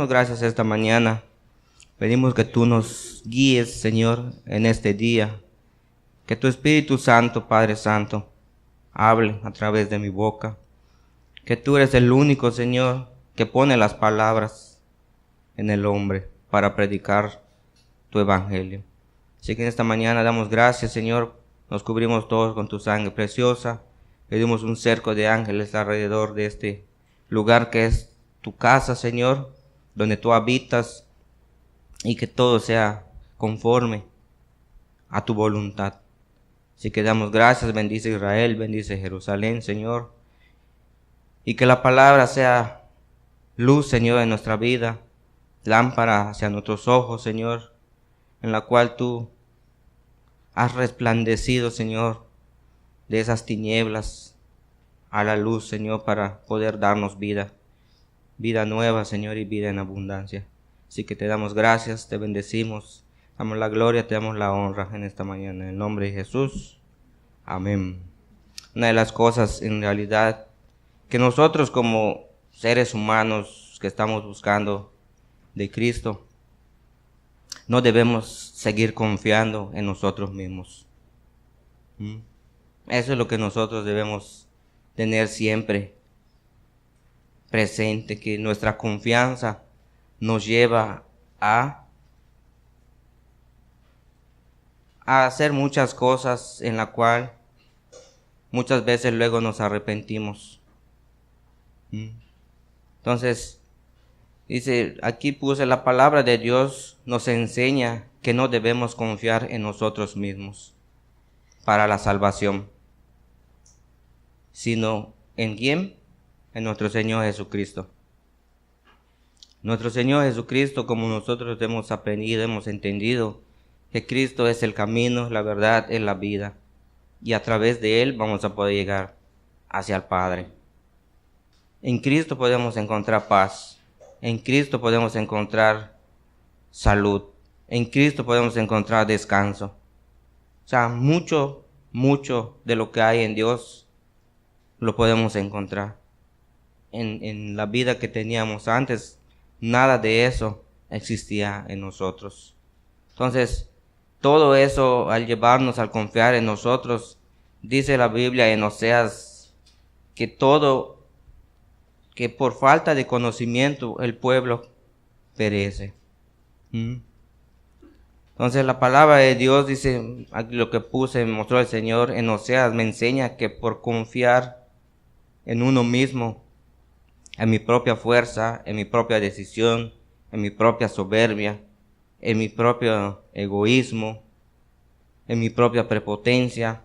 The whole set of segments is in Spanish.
damos gracias esta mañana. Pedimos que tú nos guíes, Señor, en este día. Que tu Espíritu Santo, Padre Santo, hable a través de mi boca. Que tú eres el único, Señor, que pone las palabras en el hombre para predicar tu evangelio. Así que en esta mañana damos gracias, Señor. Nos cubrimos todos con tu sangre preciosa. Pedimos un cerco de ángeles alrededor de este lugar que es tu casa, Señor, donde tú habitas, y que todo sea conforme a tu voluntad. Así que damos gracias, bendice Israel, bendice Jerusalén, Señor. Y que la palabra sea luz, Señor, en nuestra vida, lámpara hacia nuestros ojos, Señor, en la cual tú has resplandecido, Señor, de esas tinieblas a la luz, Señor, para poder darnos vida nueva, Señor, y vida en abundancia. Así que te damos gracias, te bendecimos, damos la gloria, te damos la honra en esta mañana. En el nombre de Jesús, amén. Una de las cosas en realidad que nosotros como seres humanos que estamos buscando de Cristo, no debemos seguir confiando en nosotros mismos. Eso es lo que nosotros debemos tener siempre presente, que nuestra confianza nos lleva a hacer muchas cosas en la cual muchas veces luego nos arrepentimos. Entonces, dice, aquí puse la palabra de Dios, nos enseña que no debemos confiar en nosotros mismos para la salvación, sino en quién, en nuestro Señor Jesucristo. Nuestro Señor Jesucristo, como nosotros hemos aprendido, hemos entendido que Cristo es el camino, la verdad, es la vida, y a través de Él vamos a poder llegar hacia el Padre. En Cristo podemos encontrar paz, en Cristo podemos encontrar salud, en Cristo podemos encontrar descanso. O sea, mucho de lo que hay en Dios lo podemos encontrar. En la vida que teníamos antes, nada de eso existía en nosotros. Entonces, todo eso, al llevarnos al confiar en nosotros, dice la Biblia en Oseas que por falta de conocimiento el pueblo perece. Entonces la palabra de Dios dice, lo que mostró el Señor en Oseas, me enseña que por confiar en uno mismo, en mi propia fuerza, en mi propia decisión, en mi propia soberbia, en mi propio egoísmo, en mi propia prepotencia,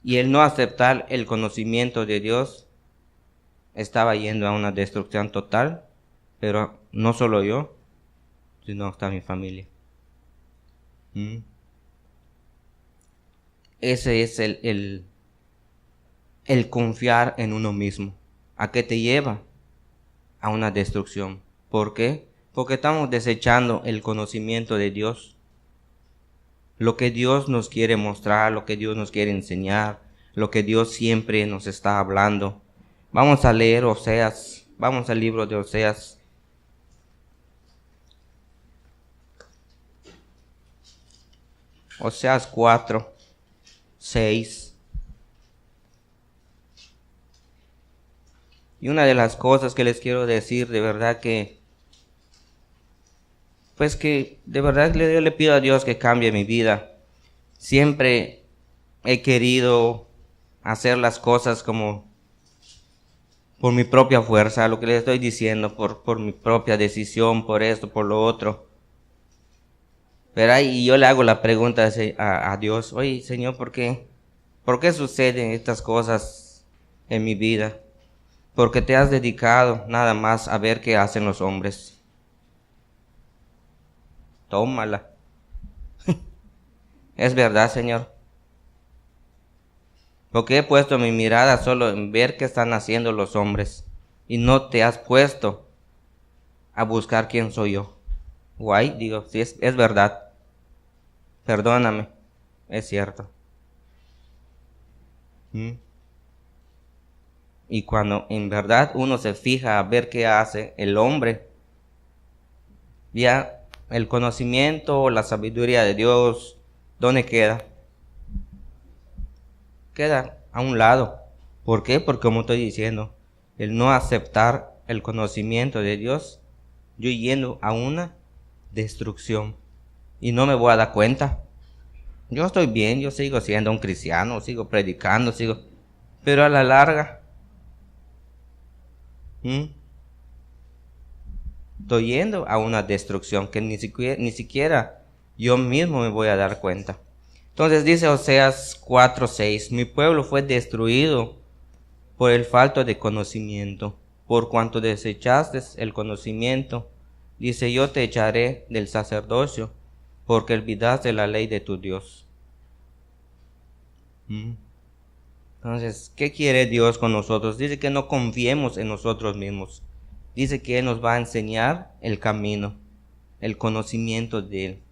y el no aceptar el conocimiento de Dios, estaba yendo a una destrucción total, pero no solo yo, sino hasta mi familia. Ese es el confiar en uno mismo. ¿A qué te lleva? A una destrucción. ¿Por qué? Porque estamos desechando el conocimiento de Dios. Lo que Dios nos quiere mostrar, lo que Dios nos quiere enseñar, lo que Dios siempre nos está hablando. Vamos a leer Oseas, vamos al libro de Oseas. Oseas 4, 6. Y una de las cosas que les quiero decir, de verdad que de verdad yo le pido a Dios que cambie mi vida. Siempre he querido hacer las cosas como por mi propia fuerza, lo que les estoy diciendo, por mi propia decisión, por esto, por lo otro. ¿Verdad? Y yo le hago la pregunta a Dios, oye, Señor, ¿por qué suceden estas cosas en mi vida? Porque te has dedicado nada más a ver qué hacen los hombres. Tómala. Es verdad, Señor. Porque he puesto mi mirada solo en ver qué están haciendo los hombres. Y no te has puesto a buscar quién soy yo. Guay, digo, sí, es verdad. Perdóname. Es cierto. Y cuando en verdad uno se fija a ver qué hace el hombre, Ya el conocimiento, la sabiduría de Dios, ¿dónde queda? Queda a un lado. ¿Por qué? Porque como estoy diciendo, el no aceptar el conocimiento de Dios, yo yendo a una destrucción y no me voy a dar cuenta. Yo estoy bien, yo sigo siendo un cristiano, sigo predicando, pero a la larga, estoy yendo a una destrucción que ni siquiera yo mismo me voy a dar cuenta. Entonces dice Oseas 4:6, mi pueblo fue destruido por el falta de conocimiento, por cuanto desechaste el conocimiento. Dice, yo te echaré del sacerdocio, porque olvidaste la ley de tu Dios. Entonces, ¿qué quiere Dios con nosotros? Dice que no confiemos en nosotros mismos. Dice que Él nos va a enseñar el camino, el conocimiento de Él.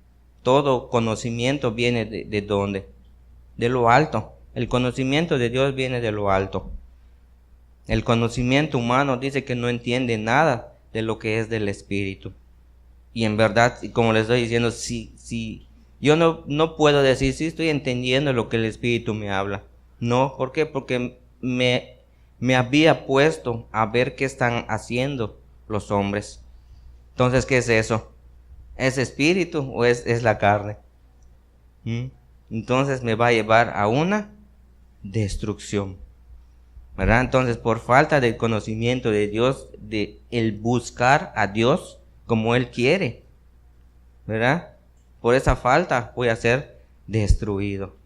Todo conocimiento viene ¿de dónde? De lo alto. El conocimiento de Dios viene de lo alto. El conocimiento humano dice que no entiende nada de lo que es del Espíritu. Y en verdad, como les estoy diciendo, si yo no puedo decir si estoy entendiendo lo que el Espíritu me habla. No, ¿por qué? Porque me había puesto a ver qué están haciendo los hombres. Entonces, ¿qué es eso? ¿Es espíritu o es la carne? Entonces me va a llevar a una destrucción, ¿verdad? Entonces, por falta del conocimiento de Dios, de el buscar a Dios como Él quiere, ¿verdad? Por esa falta voy a ser destruido.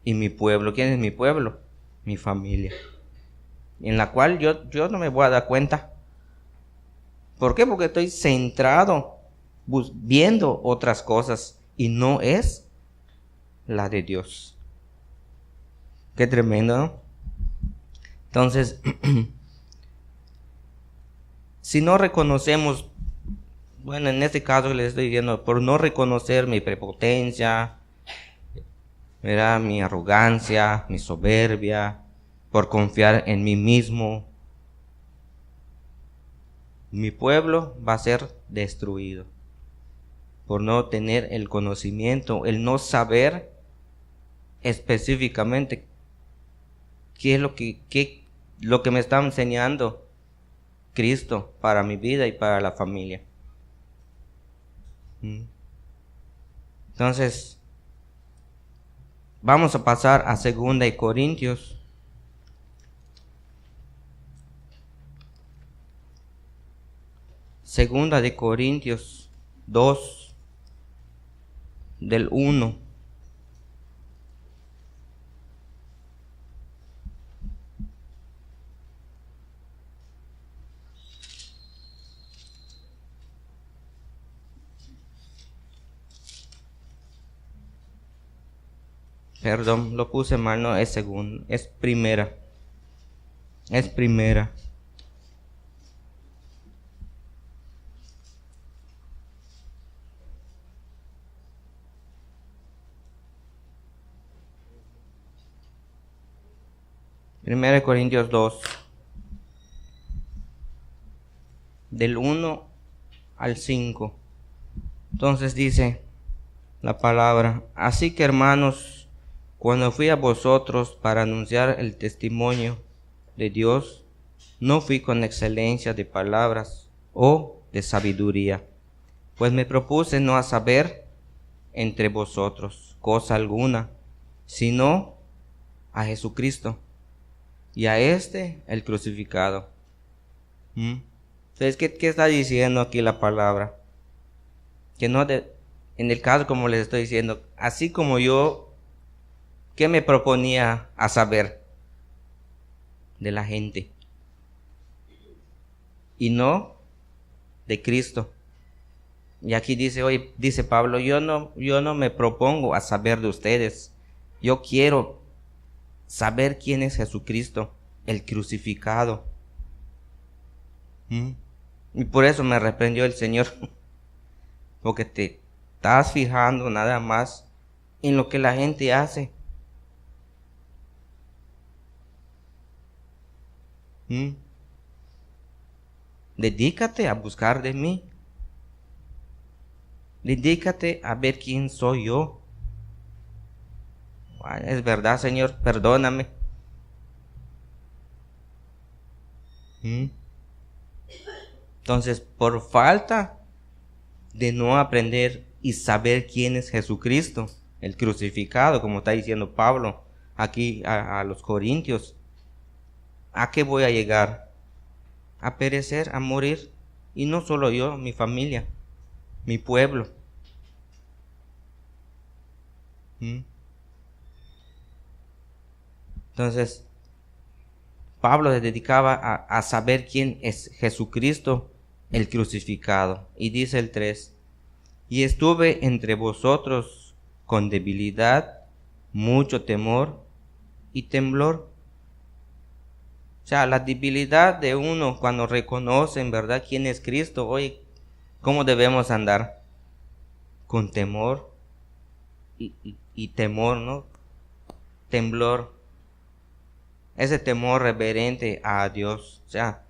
Y mi pueblo, ¿quién es mi pueblo? Mi familia, en la cual yo no me voy a dar cuenta. ¿Por qué? Porque estoy centrado viendo otras cosas y no es la de Dios. Qué tremendo, ¿no? Entonces, si no reconocemos, bueno, en este caso les estoy diciendo, por no reconocer mi prepotencia, ¿verdad? Mi arrogancia, mi soberbia, por confiar en mí mismo, mi pueblo va a ser destruido. Por no tener el conocimiento, el no saber específicamente qué es lo que me está enseñando Cristo para mi vida y para la familia. Entonces, vamos a pasar a 2 Corintios. Segunda de Corintios 2, del 1. Perdón, lo puse mal, no es segunda, es primera. Es primera. Primera de Corintios 2, del 1 al 5. Entonces dice la palabra, así que hermanos, cuando fui a vosotros para anunciar el testimonio de Dios, no fui con excelencia de palabras o de sabiduría, pues me propuse no a saber entre vosotros cosa alguna, sino a Jesucristo y a el crucificado. Entonces, ¿qué está diciendo aquí la palabra? Que no en el caso, como les estoy diciendo, así como yo, ¿qué me proponía a saber de la gente? Y no de Cristo. Y aquí dice Pablo, yo no me propongo a saber de ustedes. Yo quiero saber quién es Jesucristo, el crucificado. Y por eso me reprendió el Señor. Porque te estás fijando nada más en lo que la gente hace. Dedícate a buscar de mí. Dedícate a ver quién soy yo. Es verdad, Señor, perdóname. Entonces, por falta de no aprender y saber quién es Jesucristo, el crucificado, como está diciendo Pablo aquí a los Corintios, ¿a qué voy a llegar? A perecer, a morir. Y no solo yo, mi familia, mi pueblo. Entonces, Pablo se dedicaba a saber quién es Jesucristo, el crucificado. Y dice el 3, y estuve entre vosotros con debilidad, mucho temor y temblor. O sea, la debilidad de uno cuando reconoce en verdad quién es Cristo. Oye, ¿cómo debemos andar? Con temor y temor, ¿no? Temblor. Ese temor reverente a Dios. O sea,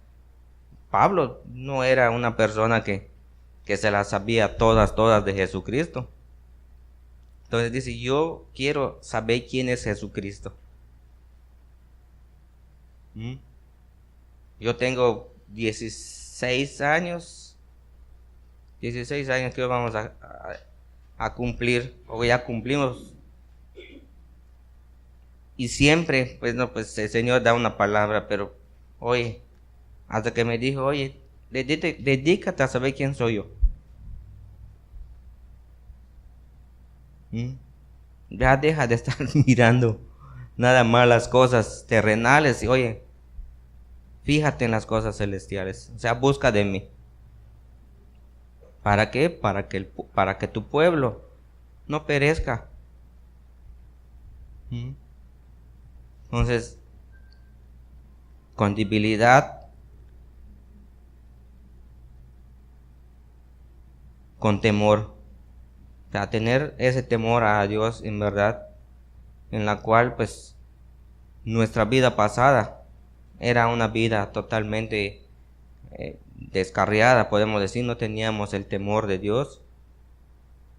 Pablo no era una persona que se las sabía todas de Jesucristo. Entonces dice, yo quiero saber quién es Jesucristo. Yo tengo 16 años. 16 años que vamos a cumplir, o ya cumplimos. Y siempre, pues no, pues el Señor da una palabra, pero oye, hasta que me dijo, oye, dedícate a saber quién soy yo. Ya deja de estar mirando nada más las cosas terrenales y oye, fíjate en las cosas celestiales. O sea, busca de mí. ¿Para qué? Para que tu pueblo no perezca. Entonces, con debilidad, con temor. O sea, tener ese temor a Dios en verdad, en la cual pues nuestra vida pasada era una vida totalmente descarriada, podemos decir, no teníamos el temor de Dios,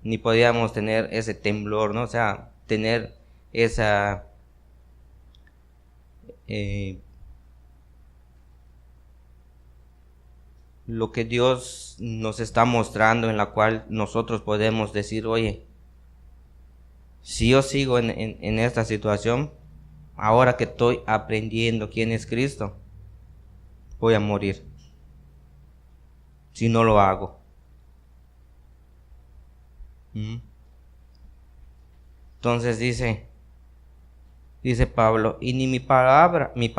ni podíamos tener ese temblor, ¿no? O sea, tener esa lo que Dios nos está mostrando, en la cual nosotros podemos decir, oye, si yo sigo en esta situación, ahora que estoy aprendiendo quién es Cristo, voy a morir si no lo hago. Entonces dice Pablo, y ni mi palabra, ni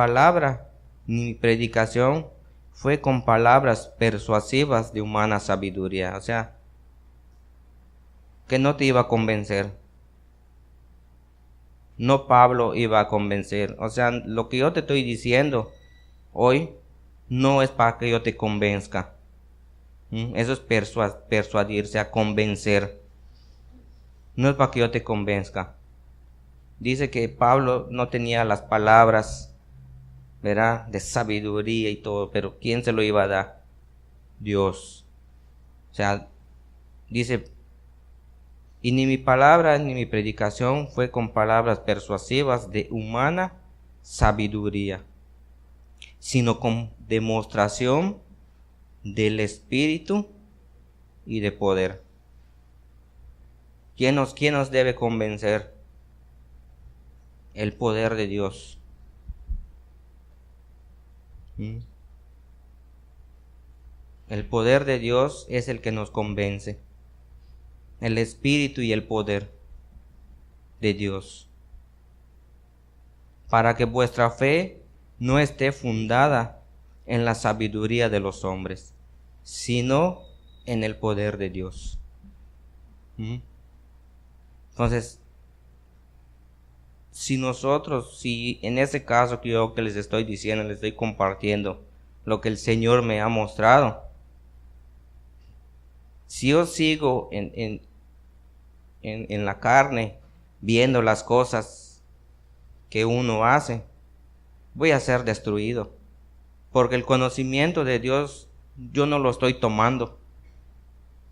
mi predicación fue con palabras persuasivas de humana sabiduría. O sea, que no te iba a convencer. No Pablo iba a convencer. O sea, lo que yo te estoy diciendo hoy no es para que yo te convenzca. Eso es persuadirse, a convencer. No es para que yo te convenzca. Dice que Pablo no tenía las palabras, ¿verdad?, de sabiduría y todo, pero ¿quién se lo iba a dar? Dios. O sea, dice, y ni mi palabra ni mi predicación fue con palabras persuasivas de humana sabiduría, sino con demostración del Espíritu y de poder. ¿Quién nos debe convencer? El poder de Dios. El poder de Dios es el que nos convence. El Espíritu y el poder de Dios. Para que vuestra fe no esté fundada en la sabiduría de los hombres, sino en el poder de Dios. Entonces, si en ese caso que yo que les estoy diciendo, les estoy compartiendo lo que el Señor me ha mostrado, si yo sigo en la carne, viendo las cosas que uno hace, voy a ser destruido, porque el conocimiento de Dios yo no lo estoy tomando.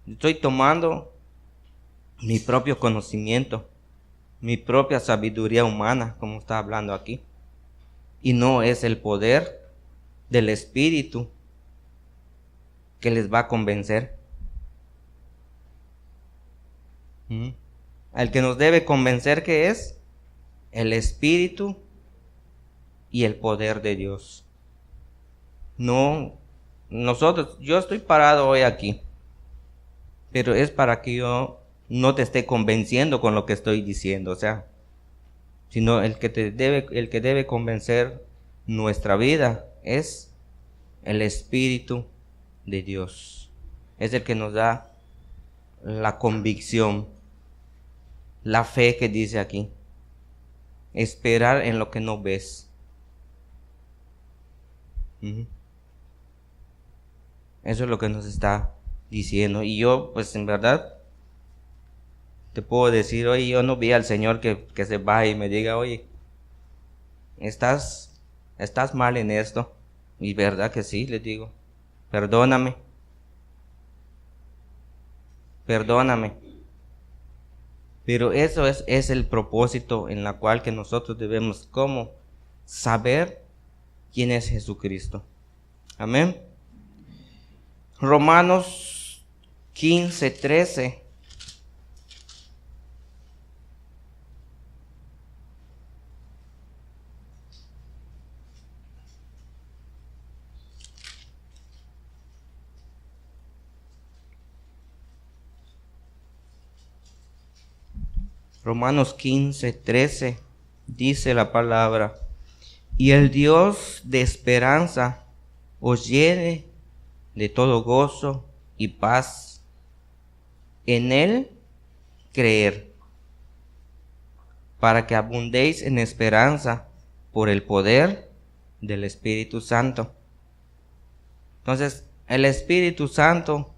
Estoy tomando mi propio conocimiento, mi propia sabiduría humana, como está hablando aquí. Y no es el poder del Espíritu que les va a convencer. El que nos debe convencer que es el Espíritu y el poder de Dios. No, yo estoy parado hoy aquí, pero es para que yo no te esté convenciendo con lo que estoy diciendo, o sea, sino el que debe convencer nuestra vida es el Espíritu de Dios. Es el que nos da la convicción, la fe que dice aquí. Esperar en lo que no ves. Eso es lo que nos está diciendo. Y yo, pues en verdad, te puedo decir, oye, yo no vi al Señor que se vaya y me diga, oye, estás mal en esto. Y verdad que sí, les digo, perdóname. Pero eso es el propósito en la cual que nosotros debemos como saber quién es Jesucristo. Amén. Romanos 15:13. Romanos 15:13 dice la palabra: y el Dios de esperanza os llene de todo gozo y paz en Él creer, para que abundéis en esperanza por el poder del Espíritu Santo. Entonces, el Espíritu Santo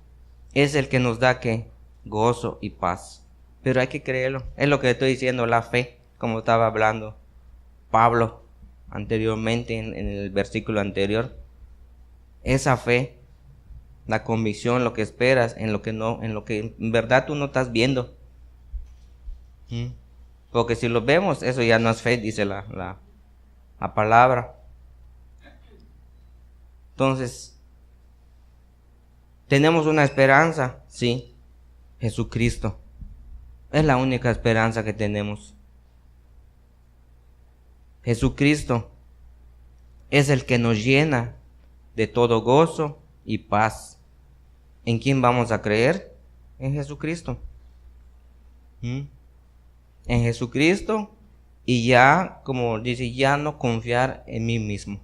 es el que nos da ¿qué? Gozo y paz. Pero hay que creerlo. Es lo que estoy diciendo, la fe, como estaba hablando Pablo anteriormente en el versículo anterior. Esa fe, la convicción, lo que esperas, en lo que no, en lo que en verdad tú no estás viendo. Porque si lo vemos, eso ya no es fe, dice la palabra. Entonces, tenemos una esperanza, sí, Jesucristo. Es la única esperanza que tenemos. Jesucristo es el que nos llena de todo gozo y paz. ¿En quién vamos a creer? En Jesucristo. En Jesucristo, y ya, como dice, ya no confiar en mí mismo.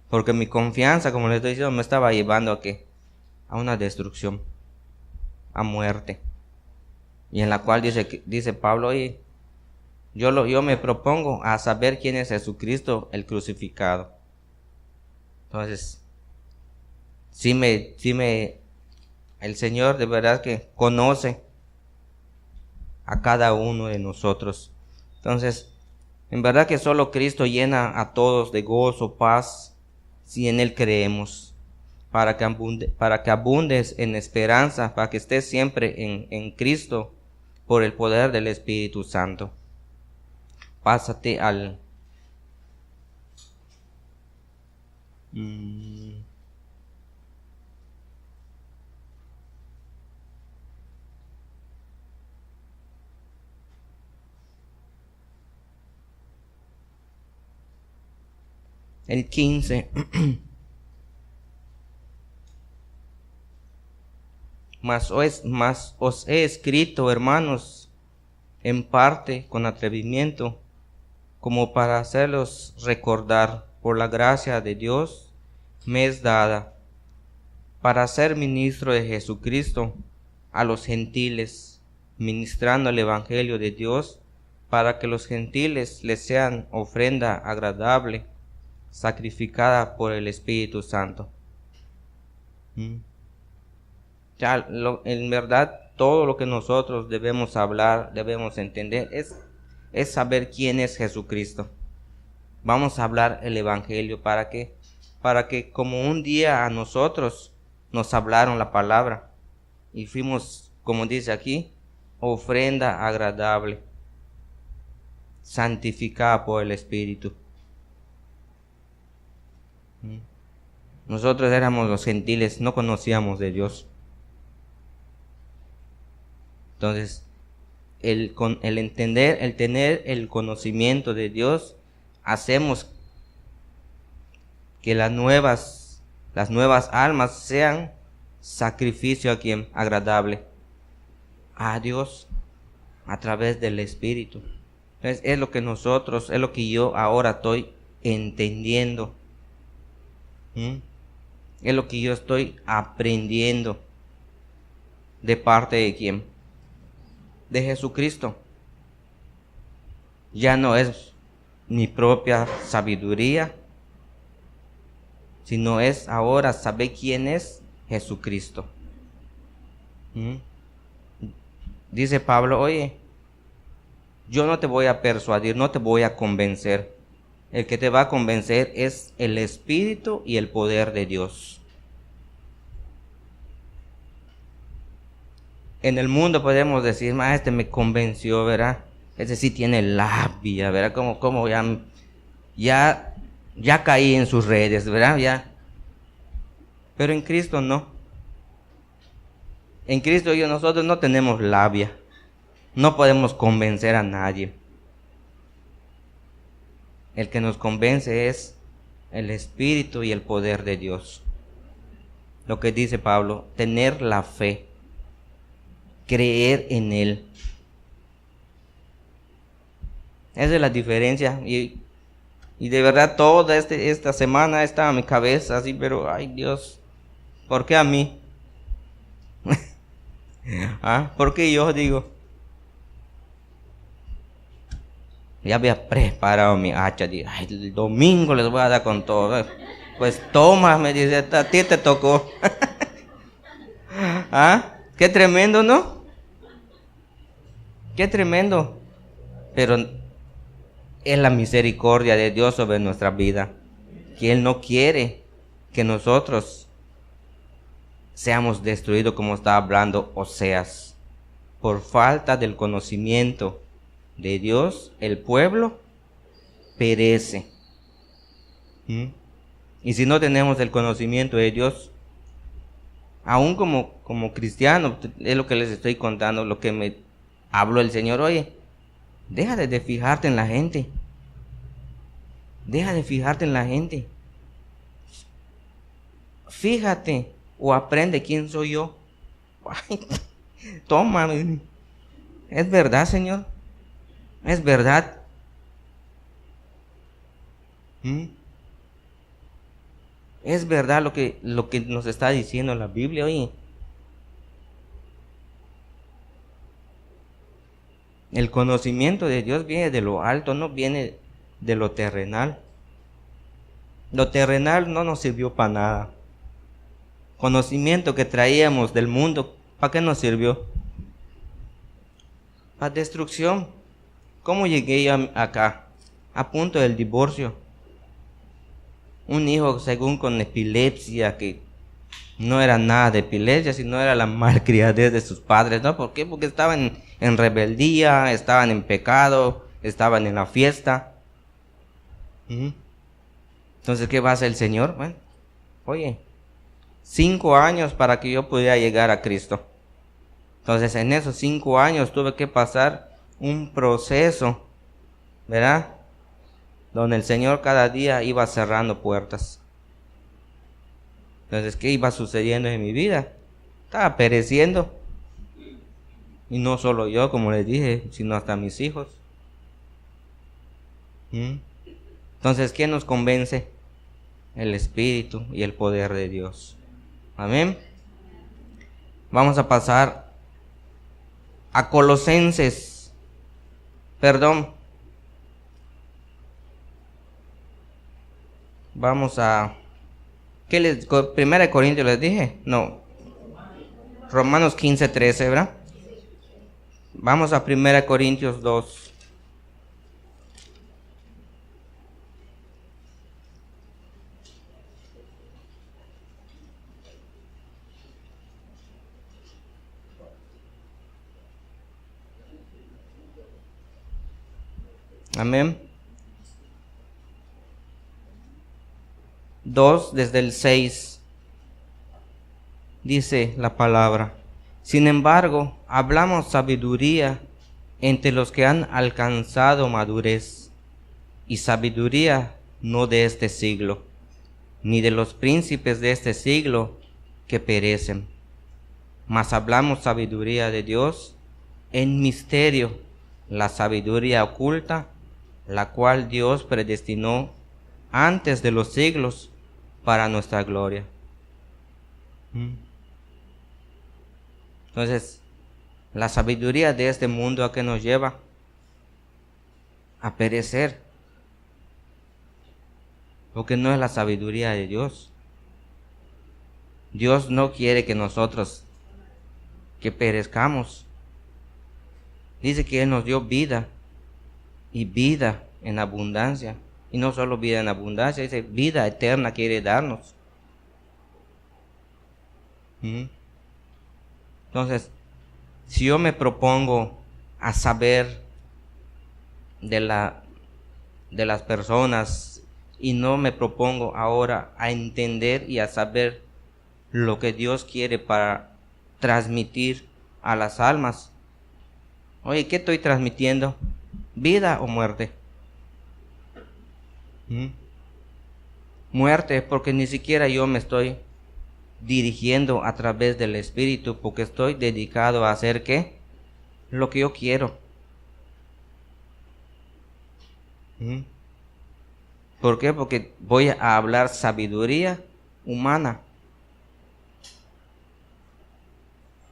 Porque mi confianza, como les estoy diciendo, me estaba llevando a ¿qué? A una destrucción, a muerte. Y en la cual dice Pablo, oye, yo me propongo a saber quién es Jesucristo, el crucificado. Entonces, el Señor de verdad que conoce a cada uno de nosotros. Entonces, en verdad que solo Cristo llena a todos de gozo, paz, si en Él creemos, para que abundes en esperanza, para que estés siempre en Cristo, por el poder del Espíritu Santo. Pásate al el 15. Mas os he escrito, hermanos, en parte con atrevimiento, como para hacerlos recordar, por la gracia de Dios me es dada, para ser ministro de Jesucristo a los gentiles, ministrando el Evangelio de Dios, para que los gentiles les sean ofrenda agradable, sacrificada por el Espíritu Santo. Ya, en verdad, todo lo que nosotros debemos hablar, debemos entender, es saber quién es Jesucristo. Vamos a hablar el Evangelio, ¿para qué? Para que como un día a nosotros nos hablaron la palabra y fuimos, como dice aquí, ofrenda agradable, santificada por el Espíritu. Nosotros éramos los gentiles, no conocíamos de Dios. Entonces, el entender, el tener el conocimiento de Dios, hacemos que las nuevas almas sean sacrificio a quien agradable, a Dios, a través del Espíritu. Entonces, es lo que yo ahora estoy entendiendo. Es lo que yo estoy aprendiendo de parte de quién, de Jesucristo. Ya no es mi propia sabiduría, sino es ahora saber quién es Jesucristo. Dice Pablo, oye, yo no te voy a persuadir, no te voy a convencer. El que te va a convencer es el Espíritu y el poder de Dios. En el mundo podemos decir, este me convenció, ¿verdad? Ese sí tiene labia, ¿verdad? Como ya caí en sus redes, ¿verdad? Ya. Pero en Cristo no. En Cristo nosotros no tenemos labia. No podemos convencer a nadie. El que nos convence es el Espíritu y el poder de Dios. Lo que dice Pablo, tener la fe, creer en Él. Esa es la diferencia. Y de verdad toda esta semana estaba en mi cabeza así, pero ay Dios, ¿por qué a mí? ¿Por qué yo digo? Ya había preparado mi hacha, digo, ay, el domingo les voy a dar con todo. Pues toma, me dice, a ti te tocó. Qué tremendo, ¿no? Qué tremendo. Pero es la misericordia de Dios sobre nuestra vida, que Él no quiere que nosotros seamos destruidos, como está hablando Oseas. Por falta del conocimiento de Dios, el pueblo perece. Y si no tenemos el conocimiento de Dios, aún como cristiano, es lo que les estoy contando, lo que me habló el Señor. Oye, deja de fijarte en la gente. Deja de fijarte en la gente. Fíjate o aprende quién soy yo. Ay, toma, es verdad, Señor. Es verdad. Es verdad lo que nos está diciendo la Biblia. Oye, el conocimiento de Dios viene de lo alto, no viene de lo terrenal. Lo terrenal no nos sirvió para nada. Conocimiento que traíamos del mundo, ¿para qué nos sirvió? Para destrucción. ¿Cómo llegué yo acá? A punto del divorcio. Un hijo según con epilepsia, que no era nada de epilepsia, sino era la malcriadez de sus padres, ¿no? ¿Por qué? Porque estaban en rebeldía, estaban en pecado, estaban en la fiesta. Entonces, ¿qué va a hacer el Señor? Bueno, oye, 5 años para que yo pudiera llegar a Cristo. Entonces, en esos 5 años tuve que pasar un proceso, ¿verdad? Donde el Señor cada día iba cerrando puertas. Entonces, ¿qué iba sucediendo en mi vida? Estaba pereciendo. Y no solo yo, como les dije, sino hasta mis hijos. Entonces, ¿quién nos convence? El Espíritu y el poder de Dios. Amén. Vamos a pasar a Colosenses. Perdón. Vamos a... Primera de Corintios les dije. No. Romanos 15:13, ¿verdad? Vamos a Primera de Corintios 2. Amén. 2 desde el 6 dice la palabra: sin embargo, hablamos sabiduría entre los que han alcanzado madurez, y sabiduría no de este siglo, ni de los príncipes de este siglo que perecen, mas hablamos sabiduría de Dios en misterio, la sabiduría oculta, la cual Dios predestinó antes de los siglos para nuestra gloria. Entonces, la sabiduría de este mundo, ¿a qué nos lleva? A perecer, porque no es la sabiduría de Dios. Dios no quiere que nosotros que perezcamos. Dice que Él nos dio vida, y vida en abundancia. Y no solo vida en abundancia, dice vida eterna quiere darnos. Entonces, si yo me propongo a saber de las personas, y no me propongo ahora a entender y a saber lo que Dios quiere para transmitir a las almas, oye, ¿qué estoy transmitiendo? ¿Vida o muerte? Muerte, porque ni siquiera yo me estoy dirigiendo a través del Espíritu, porque estoy dedicado a hacer ¿qué? Lo que yo quiero. ¿Por qué? Porque voy a hablar sabiduría humana.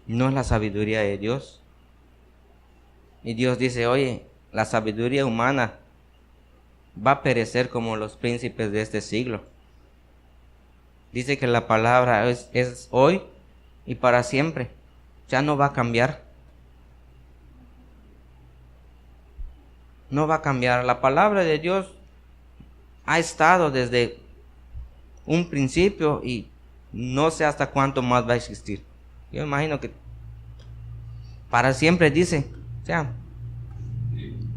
No es la sabiduría de Dios. Y Dios dice, oye, la sabiduría humana va a perecer como los príncipes de este siglo. Dice que la palabra es hoy y para siempre. Ya no va a cambiar. No va a cambiar. La palabra de Dios ha estado desde un principio y no sé hasta cuánto más va a existir. Yo imagino que para siempre dice. O sea,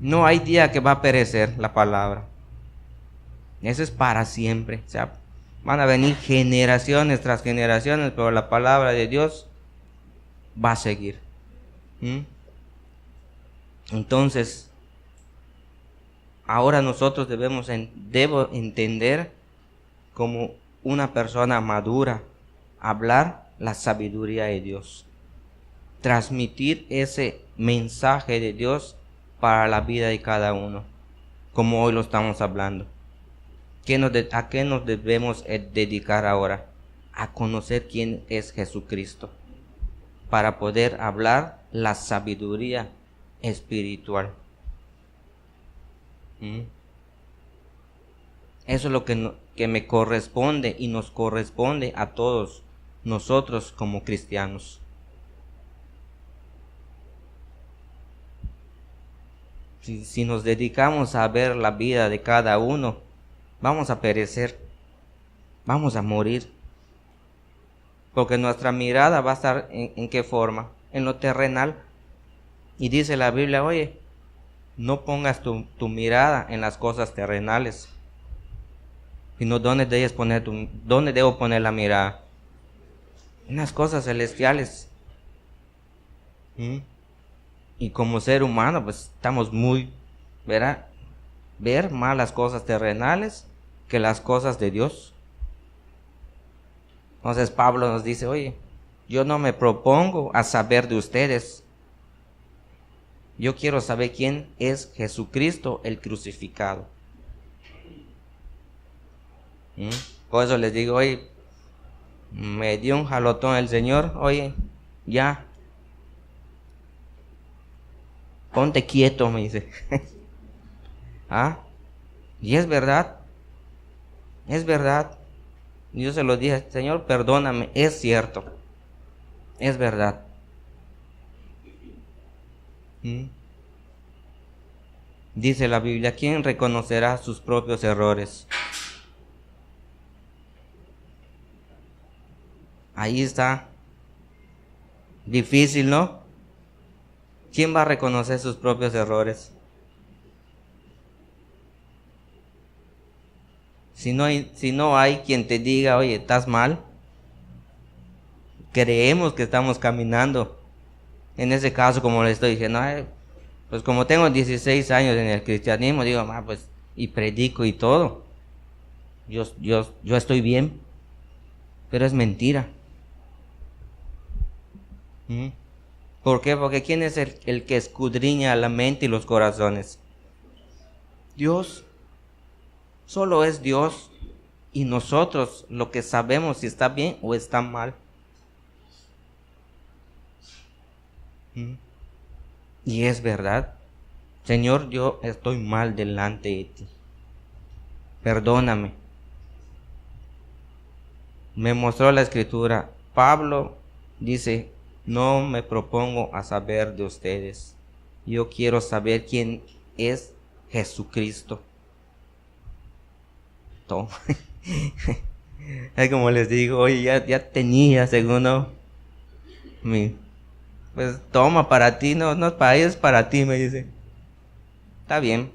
no hay día que va a perecer la palabra. Eso es para siempre. O sea, van a venir generaciones tras generaciones, pero la palabra de Dios va a seguir. Entonces, ahora nosotros debo entender como una persona madura, hablar la sabiduría de Dios, transmitir ese mensaje de Dios para la vida de cada uno, como hoy lo estamos hablando. ¿A qué nos debemos dedicar ahora? A conocer quién es Jesucristo, para poder hablar la sabiduría espiritual. Eso es lo que me corresponde y nos corresponde a todos nosotros como cristianos. Si nos dedicamos a ver la vida de cada uno, vamos a perecer, vamos a morir. Porque nuestra mirada va a estar ¿en qué forma? En lo terrenal. Y dice la Biblia, oye, no pongas tu mirada en las cosas terrenales, sino ¿dónde debo poner la mirada? En las cosas celestiales. Y como ser humano, pues estamos muy, ver más las cosas terrenales que las cosas de Dios. Entonces Pablo nos dice, oye, yo no me propongo a saber de ustedes. Yo quiero saber quién es Jesucristo el crucificado. Por eso les digo, oye, me dio un jalotón el Señor, oye, ya, ponte quieto, me dice. Y es verdad. Yo se lo dije, Señor, perdóname, es cierto, es verdad. Dice la Biblia, ¿quién reconocerá sus propios errores? Ahí está. Difícil, ¿no? ¿Quién va a reconocer sus propios errores? Si no hay quien te diga, oye, estás mal, creemos que estamos caminando. En ese caso, como le estoy diciendo, pues como tengo 16 años en el cristianismo, digo, pues, y predico y todo, yo estoy bien, pero es mentira. ¿Por qué? Porque ¿quién es el que escudriña la mente y los corazones? Dios. Solo es Dios. Y nosotros lo que sabemos si está bien o está mal. Y es verdad. Señor, yo estoy mal delante de ti. Perdóname. Me mostró la escritura. Pablo dice, no me propongo a saber de ustedes. Yo quiero saber quién es Jesucristo. Toma. Es como les digo, oye, ya tenía, según no, pues toma para ti, no es para ellos, es para ti, me dice. Está bien.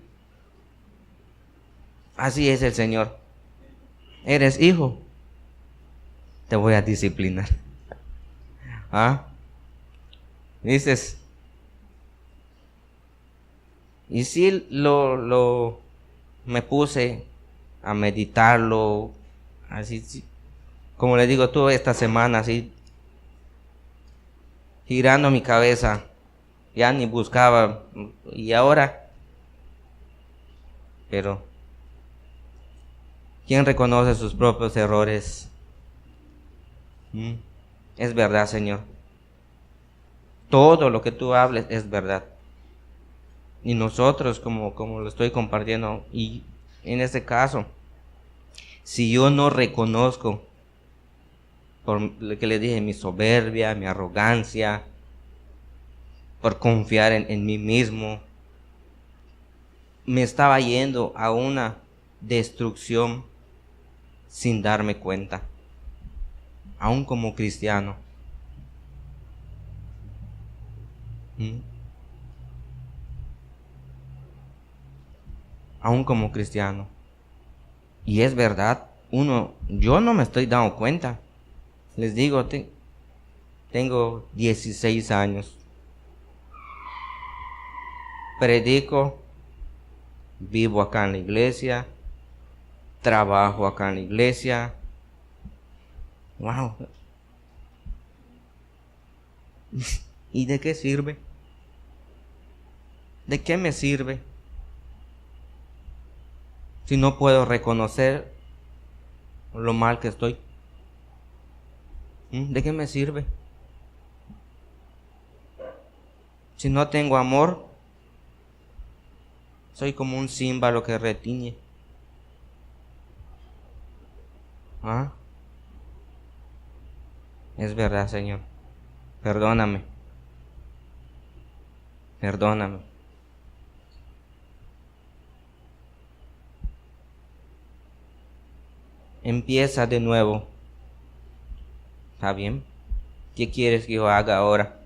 Así es el Señor. Eres hijo, te voy a disciplinar. Dices, y si me puse a meditarlo, así, como le digo, toda esta semana, así, girando mi cabeza, ya ni buscaba, y ahora, pero, ¿quién reconoce sus propios errores? Es verdad, Señor. Todo lo que tú hables es verdad. Y nosotros, como lo estoy compartiendo, y en este caso, si yo no reconozco, por lo que le dije, mi soberbia, mi arrogancia, por confiar en mí mismo, me estaba yendo a una destrucción sin darme cuenta, aún como cristiano. Aún como cristiano. Y es verdad, yo no me estoy dando cuenta. Les digo, tengo 16 años. Predico, vivo acá en la iglesia, trabajo acá en la iglesia. Wow. ¿Y de qué sirve? ¿De qué me sirve si no puedo reconocer lo mal que estoy? ¿De qué me sirve? Si no tengo amor, soy como un címbalo que retiñe. Es verdad, Señor. Perdóname. Perdóname. Empieza de nuevo. ¿Está bien? ¿Qué quieres que yo haga ahora?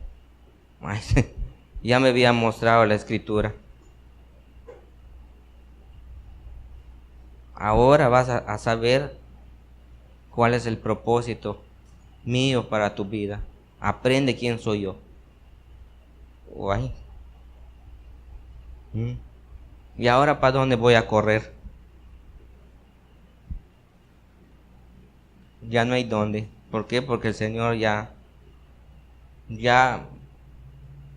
Ya me había mostrado la escritura. Ahora vas a saber cuál es el propósito mío para tu vida. Aprende quién soy yo. ¿Y ahora para dónde voy a correr? Ya no hay dónde. ¿Por qué? Porque el Señor ya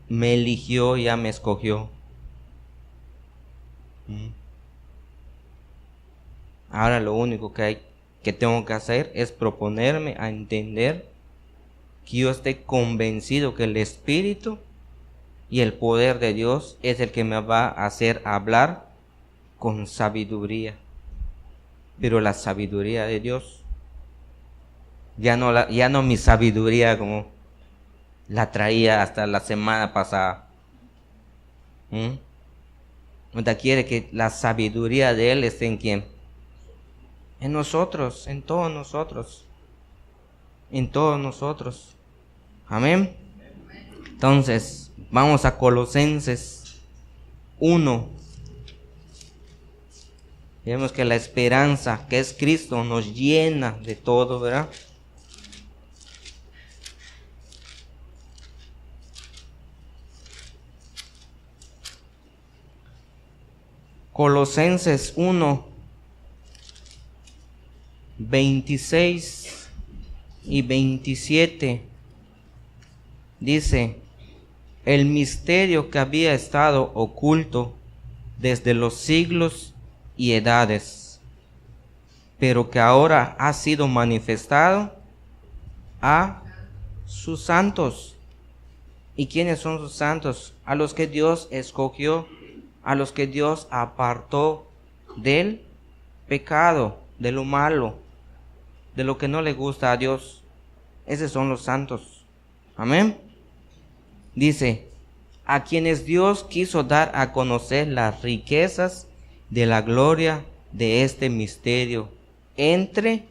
me eligió, ya me escogió. Ahora lo único que tengo que hacer es proponerme a entender que yo esté convencido que el Espíritu y el poder de Dios es el que me va a hacer hablar con sabiduría. Pero la sabiduría de Dios, ya no mi sabiduría como la traía hasta la semana pasada. ¿Usted quiere que la sabiduría de Él esté en quién? En nosotros, en todos nosotros. En todos nosotros. Amén. Entonces, vamos a Colosenses 1. Vemos que la esperanza que es Cristo nos llena de todo, ¿verdad? Colosenses 1, 26 y 27 dice: el misterio que había estado oculto desde los siglos y edades, pero que ahora ha sido manifestado a sus santos. ¿Y quiénes son sus santos? A los que Dios escogió, a los que Dios apartó del pecado, de lo malo, de lo que no le gusta a Dios. Esos son los santos. Amén. Dice: a quienes Dios quiso dar a conocer las riquezas de la gloria de este misterio entre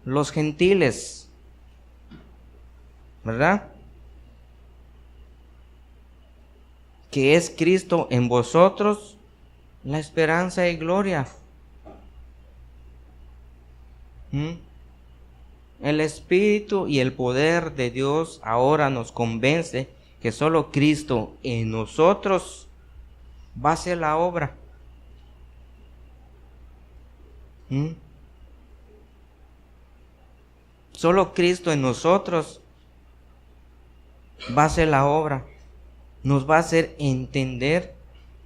los gentiles. ¿Verdad? Que es Cristo en vosotros, la esperanza y gloria. El Espíritu y el poder de Dios ahora nos convence que solo Cristo en nosotros va a hacer la obra. Solo Cristo en nosotros va a hacer la obra. Nos va a hacer entender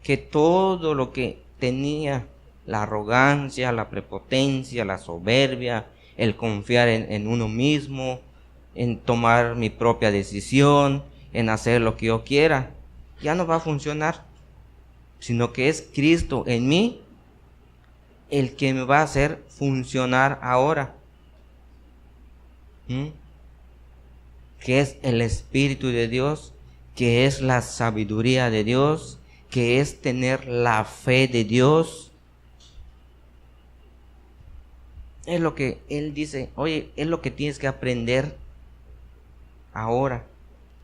que todo lo que tenía, la arrogancia, la prepotencia, la soberbia, el confiar en uno mismo, en tomar mi propia decisión, en hacer lo que yo quiera, ya no va a funcionar, sino que es Cristo en mí el que me va a hacer funcionar ahora. Que es el Espíritu de Dios, que es la sabiduría de Dios, que es tener la fe de Dios. Es lo que Él dice: oye, es lo que tienes que aprender ahora.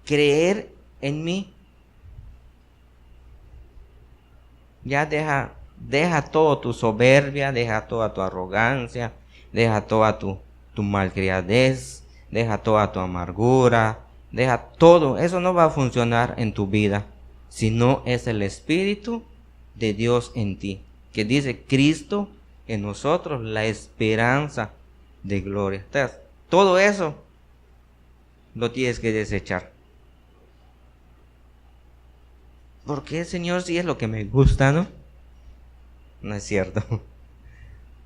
Creer en mí. Ya deja todo tu soberbia, deja toda tu arrogancia, deja toda tu malcriadez, deja toda tu amargura, deja todo. Eso no va a funcionar en tu vida, sino es el Espíritu de Dios en ti, que dice: Cristo en nosotros, la esperanza de gloria. Entonces, todo eso lo tienes que desechar. ¿Por qué, Señor? Si es lo que me gusta, ¿no? No es cierto.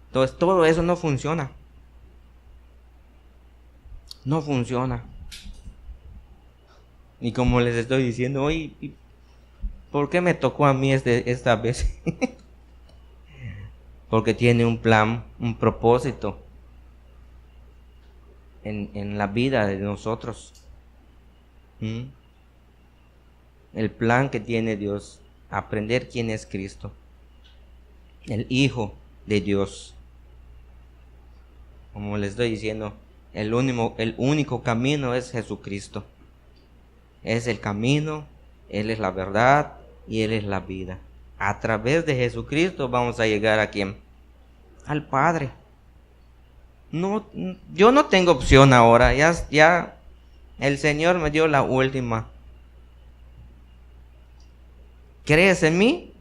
Entonces, todo eso no funciona. No funciona. Y como les estoy diciendo, oye, ¿por qué me tocó a mí esta vez? Porque tiene un plan, un propósito en la vida de nosotros. El plan que tiene Dios: aprender quién es Cristo, el Hijo de Dios. Como les estoy diciendo, el único camino es Jesucristo. Es el camino, Él es la verdad y Él es la vida. A través de Jesucristo vamos a llegar ¿a quién? Al Padre. No, yo no tengo opción ahora. Ya el Señor me dio la última. ¿Crees en mí?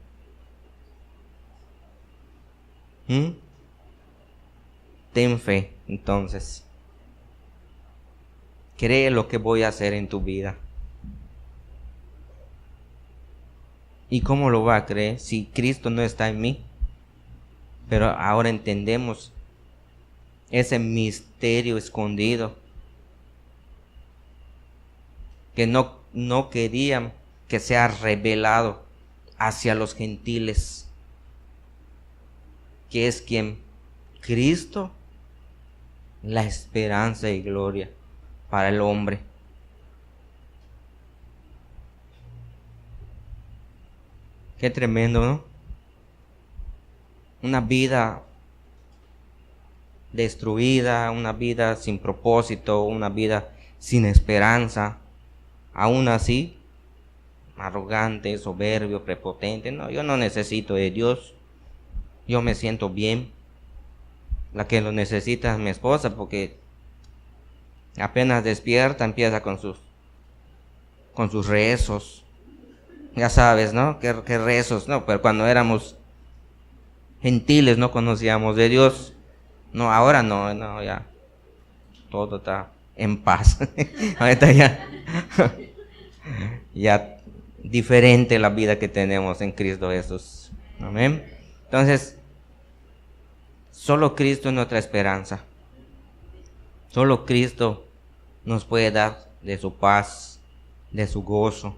Ten fe, entonces. Cree lo que voy a hacer en tu vida. ¿Y cómo lo va a creer si Cristo no está en mí? Pero ahora entendemos ese misterio escondido que no querían que sea revelado hacia los gentiles, que es quien Cristo, la esperanza y gloria para el hombre. Qué tremendo, ¿no? Una vida destruida, una vida sin propósito, una vida sin esperanza. Aún así, arrogante, soberbio, prepotente. No, yo no necesito de Dios. yo me siento bien. La que lo necesita es mi esposa, porque apenas despierta empieza con sus rezos. Ya sabes, ¿no? ¿Qué rezos? No, pero cuando éramos gentiles no conocíamos de Dios. No, ahora no, ya todo está en paz. Ahorita ya diferente la vida que tenemos en Cristo Jesús. Amén. Entonces, solo Cristo es nuestra esperanza. Solo Cristo nos puede dar de su paz, de su gozo.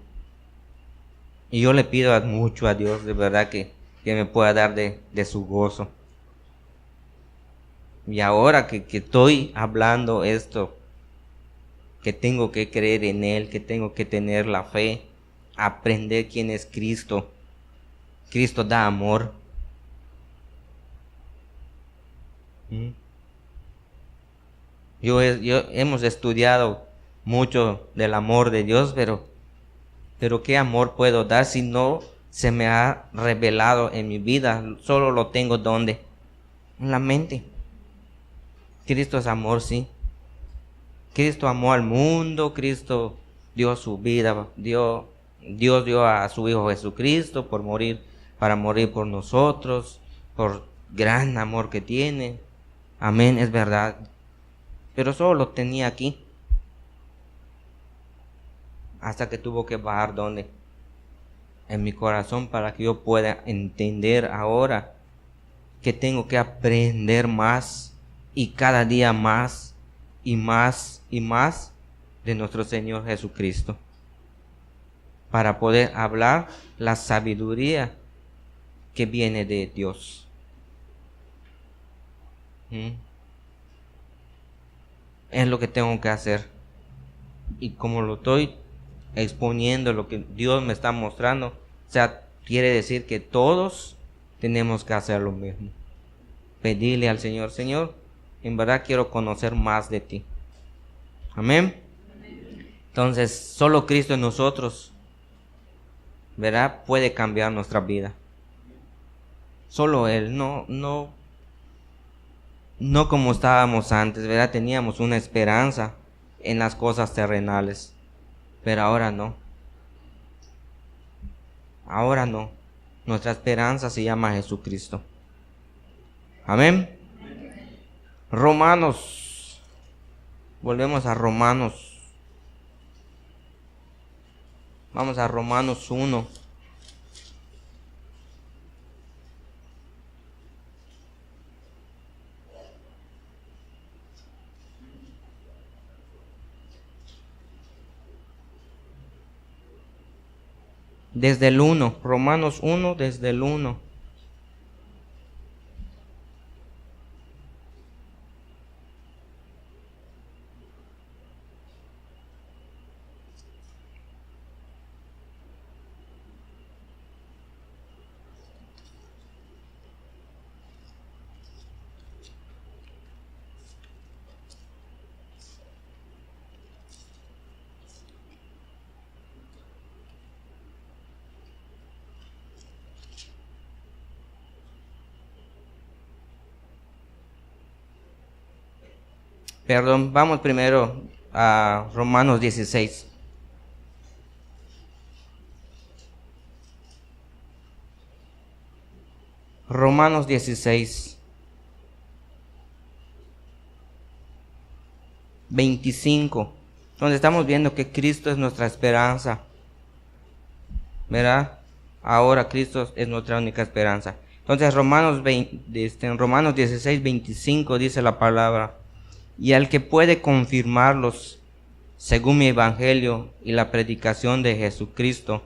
Y yo le pido mucho a Dios, de verdad, que me pueda dar de su gozo. Y ahora que estoy hablando esto, que tengo que creer en Él, que tengo que tener la fe, aprender quién es Cristo. Cristo da amor. Hemos estudiado mucho del amor de Dios, pero ¿qué amor puedo dar si no se me ha revelado en mi vida? Solo lo tengo ¿dónde? En la mente. Cristo es amor, sí. Cristo amó al mundo, Cristo dio su vida, Dios dio a su Hijo Jesucristo para morir por nosotros, por gran amor que tiene. Amén, es verdad. Pero solo lo tenía aquí. Hasta que tuvo que bajar ¿dónde? En mi corazón, para que yo pueda entender ahora que tengo que aprender más y cada día más y más y más de nuestro Señor Jesucristo, para poder hablar la sabiduría que viene de Dios. Es lo que tengo que hacer. Y como lo estoy exponiendo, lo que Dios me está mostrando, o sea, quiere decir que todos tenemos que hacer lo mismo. Pedirle al Señor, Señor, en verdad quiero conocer más de ti. Amén. Entonces, solo Cristo en nosotros, ¿verdad?, puede cambiar nuestra vida. Solo Él, no como estábamos antes, ¿verdad? Teníamos una esperanza en las cosas terrenales, pero ahora no. Ahora no. Nuestra esperanza se llama Jesucristo. Amén. Romanos. Volvemos a Romanos. Vamos a Romanos 1. Desde el 1, Romanos 1, desde el 1. Perdón, vamos primero a Romanos 16. Romanos 16, 25, donde estamos viendo que Cristo es nuestra esperanza. ¿Verdad? Ahora Cristo es nuestra única esperanza. Entonces Romanos 16, 25 dice la palabra: y al que puede confirmarlos según mi evangelio y la predicación de Jesucristo,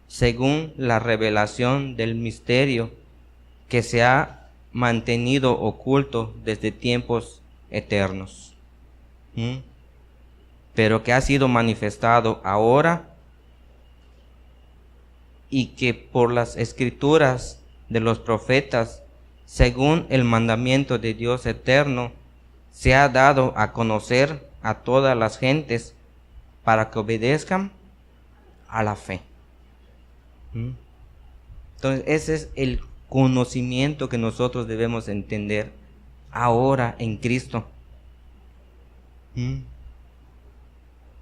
según la revelación del misterio que se ha mantenido oculto desde tiempos eternos, pero que ha sido manifestado ahora, y que por las escrituras de los profetas, según el mandamiento de Dios eterno, se ha dado a conocer a todas las gentes para que obedezcan a la fe. Entonces ese es conocimiento que nosotros debemos entender ahora en Cristo.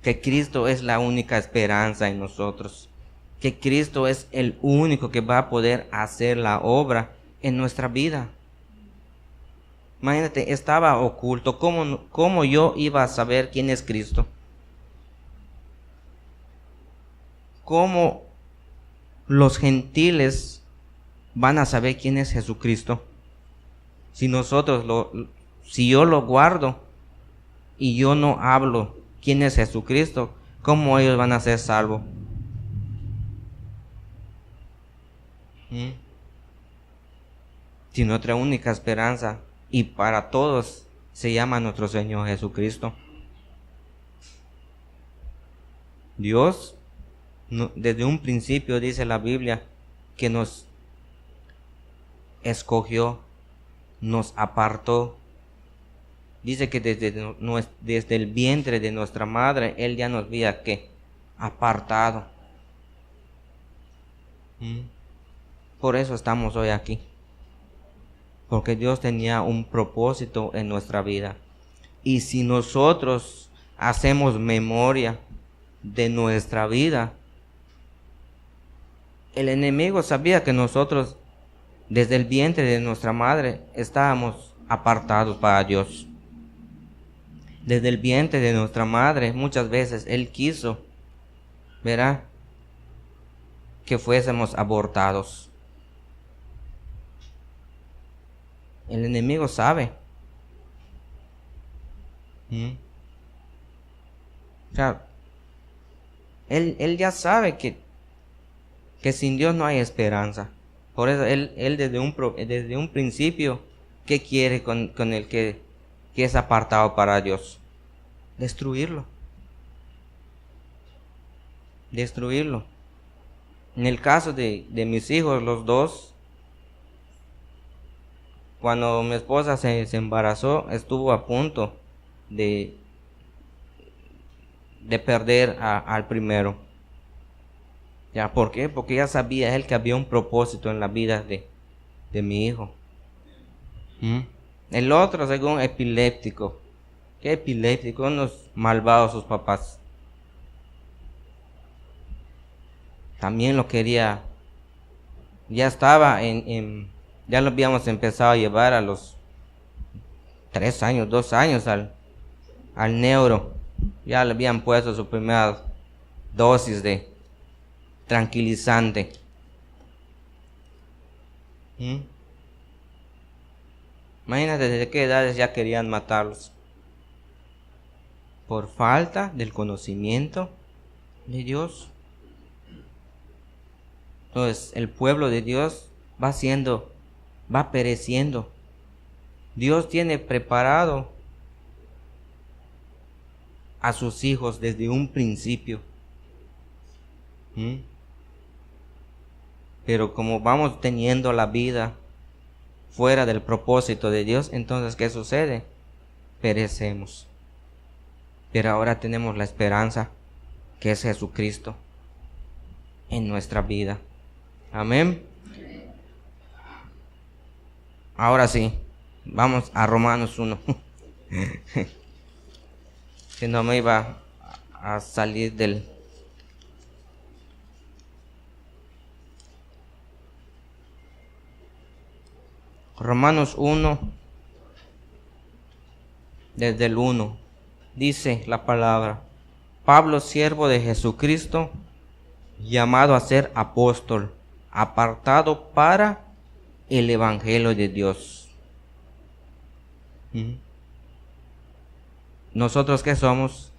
Que Cristo es la única esperanza en nosotros. Que Cristo es el único que va a poder hacer la obra en nuestra vida. Imagínate, estaba oculto. ¿Cómo yo iba a saber quién es Cristo? ¿Cómo los gentiles van a saber quién es Jesucristo? Si yo lo guardo y yo no hablo quién es Jesucristo, ¿cómo ellos van a ser salvos? Si nuestra única esperanza y para todos se llama nuestro Señor Jesucristo. Dios, desde un principio dice la Biblia que nos escogió, nos apartó. Dice que desde el vientre de nuestra madre, Él ya nos había apartado. Por eso estamos hoy aquí. Porque Dios tenía un propósito en nuestra vida. Y si nosotros hacemos memoria de nuestra vida, el enemigo sabía que nosotros desde el vientre de nuestra madre estábamos apartados para Dios. Desde el vientre de nuestra madre muchas veces Él quiso, ¿verdad?, que fuésemos abortados. El enemigo sabe. O sea, él ya sabe que sin Dios no hay esperanza. Por eso él desde un principio, ¿qué quiere con el que es apartado para Dios? Destruirlo. En el caso de mis hijos, los dos, cuando mi esposa se embarazó, estuvo a punto de perder al primero. ¿Ya? ¿Por qué? Porque ya sabía él que había un propósito en la vida de mi hijo. El otro, según epiléptico. ¿Qué epiléptico? Unos malvados sus papás. También lo quería. Ya estaba ya lo habíamos empezado a llevar a los 2 años al neuro. Ya le habían puesto su primera dosis de tranquilizante. Imagínate desde qué edades ya querían matarlos. Por falta del conocimiento de Dios. Entonces el pueblo de Dios va pereciendo. Dios tiene preparado a sus hijos desde un principio. Pero como vamos teniendo la vida fuera del propósito de Dios, entonces ¿qué sucede? Perecemos. Pero ahora tenemos la esperanza que es Jesucristo en nuestra vida. Amén. Ahora sí, vamos a Romanos 1. Que no me iba a salir del... Romanos 1, desde el 1, dice la palabra: Pablo, siervo de Jesucristo, llamado a ser apóstol, apartado para el evangelio de Dios. ¿Nosotros qué somos?